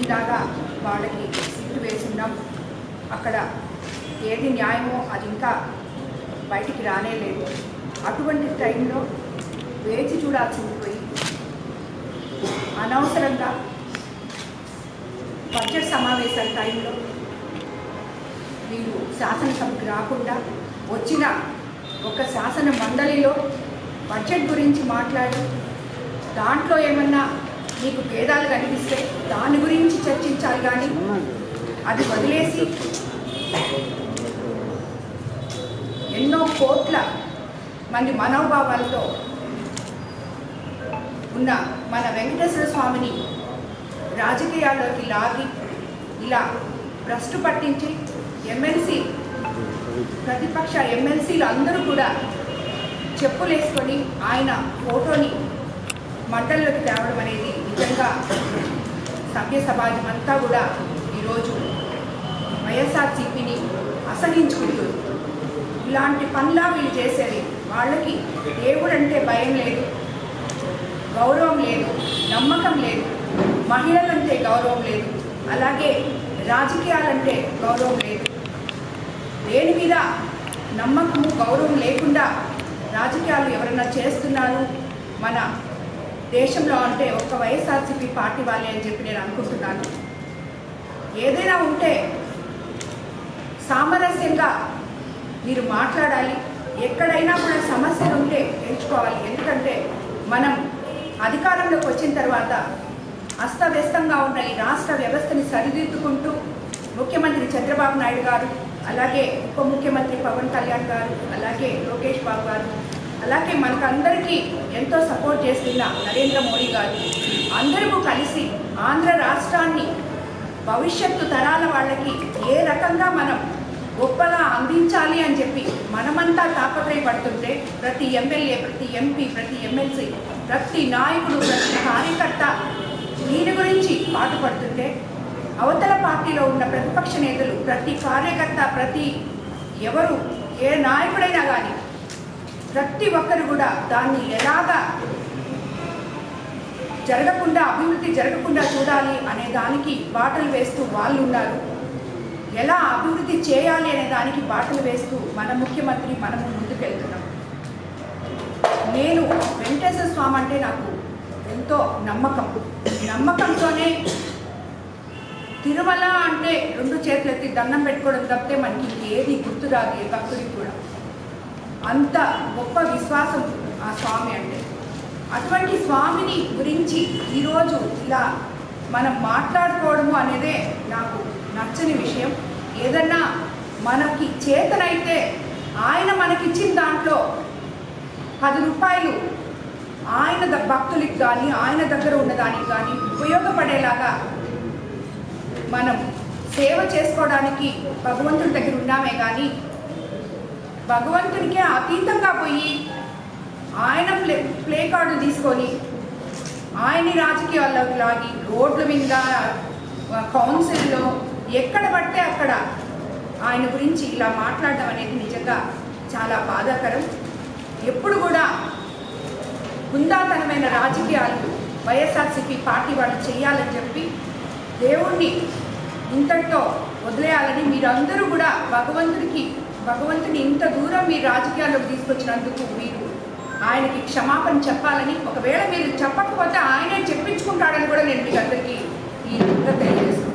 దీనిలాగా వాళ్ళకి సీటు వేసున్నాం. అక్కడ ఏది న్యాయమో అది ఇంకా బయటికి రానేలేదు. అటువంటి టైంలో వేచి చూడాల్సింది పోయి అనవసరంగా బడ్జెట్ సమావేశాల టైంలో మీరు శాసనసభకు రాకుండా వచ్చిన ఒక శాసన మండలిలో బడ్జెట్ గురించి మాట్లాడి దాంట్లో ఏమన్నా మీకు భేదాలు కనిపిస్తే దాని గురించి చర్చించాలి, కానీ అది వదిలేసి ఎన్నో కోట్ల మంది మనోభావాలతో ఉన్న మన వెంకటేశ్వర స్వామిని రాజకీయాల్లోకి లాగి ఇలా భ్రష్టు పట్టించి ఎమ్మెల్సీ ప్రతిపక్ష ఎమ్మెల్సీలు అందరూ కూడా చెప్పులేసుకొని ఆయన ఫోటోని మంటల్లోకి తేవడం అనేది నిజంగా సభ్య సమాజం అంతా కూడా ఈరోజు వైఎస్ఆర్సీపీని అసహించుకుంటుంది. ఇలాంటి పనులా వీళ్ళు చేసేది. వాళ్ళకి దేవుడంటే భయం లేదు, గౌరవం లేదు, నమ్మకం లేదు, మహిళలంటే గౌరవం లేదు, అలాగే రాజకీయాలంటే గౌరవం లేదు. దేని మీద నమ్మకము గౌరవం లేకుండా రాజకీయాలు ఎవరైనా చేస్తున్నారు మన దేశంలో అంటే ఒక్క వైఎస్ఆర్సీపీ పార్టీ వాళ్ళే అని చెప్పి నేను అనుకుంటున్నాను. ఏదైనా ఉంటే సామరస్యంగా మీరు మాట్లాడాలి. ఎక్కడైనా కూడా సమస్యలు ఉంటే తెలుసుకోవాలి. ఎందుకంటే మనం అధికారంలోకి వచ్చిన తర్వాత అస్తవ్యస్తంగా ఉన్న ఈ రాష్ట్ర వ్యవస్థని సరిదిద్దుకుంటూ ముఖ్యమంత్రి చంద్రబాబు నాయుడు గారు, అలాగే ఉప ముఖ్యమంత్రి పవన్ కళ్యాణ్ గారు, అలాగే లోకేష్ బాబు గారు, అలాగే మనకందరికీ ఎంతో సపోర్ట్ చేస్తున్న నరేంద్ర మోడీ గారు అందరూ కలిసి ఆంధ్ర రాష్ట్రాన్ని భవిష్యత్తు తరాల వాళ్ళకి ఏ రకంగా మనం గొప్పగా అందించాలి అని చెప్పి మనమంతా తాపత్రయపడుతుంటే ప్రతి ఎమ్మెల్యే, ప్రతి ఎంపీ, ప్రతి ఎమ్మెల్సీ, ప్రతి నాయకుడు, ప్రతి కార్యకర్త దీని గురించి పాటుపడుతుంటే అవతల పార్టీలో ఉన్న ప్రతిపక్ష నేతలు, ప్రతి కార్యకర్త, ప్రతి ఎవరు ఏ నాయకుడైనా కానీ ప్రతి ఒక్కరు కూడా దాన్ని ఎలాగా జరగకుండా, అభివృద్ధి జరగకుండా చూడాలి అనే దానికి బాటలు వేస్తూ వాళ్ళు ఉన్నారు. ఎలా అభివృద్ధి చేయాలి అనే దానికి బాటలు వేస్తూ మన ముఖ్యమంత్రి మనము ముందుకెళ్తున్నాం. నేను వెంకటేశ్వర స్వామి అంటే నాకు ఎంతో నమ్మకంతోనే తిరుమల అంటే 2 చేతులు ఎత్తి దండం పెట్టుకోవడం తప్పితే మనకి ఏది గుర్తురాదు. ఏ భక్తుడికి కూడా అంత గొప్ప విశ్వాసం ఆ స్వామి అంటే. అటువంటి స్వామిని గురించి ఈరోజు ఇలా మనం మాట్లాడుకోవడము అనేదే నాకు నచ్చని విషయం. ఏదన్నా మనకి చేతనైతే ఆయన మనకిచ్చిన దాంట్లో 10 రూపాయలు ఆయన భక్తులకి కానీ ఆయన దగ్గర ఉన్నదానికి కానీ ఉపయోగపడేలాగా మనం సేవ చేసుకోవడానికి భగవంతుడి దగ్గర ఉన్నామే కానీ భగవంతునికే అతీతంగా పోయి ఆయన ప్లే కార్డులు తీసుకొని ఆయన్ని రాజకీయాల్లోకి లాగి రోడ్ల మీద, కౌన్సిల్లో ఎక్కడ పడితే అక్కడ ఆయన గురించి ఇలా మాట్లాడడం అనేది నిజంగా చాలా బాధాకరం. ఎప్పుడు కూడా హుందాతనమైన రాజకీయాలు వైఎస్ఆర్సీపీ పార్టీ వాళ్ళు చేయాలని చెప్పి దేవుణ్ణి ఇంతటితో వదిలేయాలని మీరందరూ కూడా భగవంతుని ఇంత దూరం మీరు రాజకీయాల్లోకి తీసుకొచ్చినందుకు మీరు ఆయనకి క్షమాపణ చెప్పాలని, ఒకవేళ మీరు చెప్పకపోతే ఆయనే చెప్పించుకుంటాడని కూడా నేను మీకు అందరికీ ఈ తెలియజేస్తున్నాను.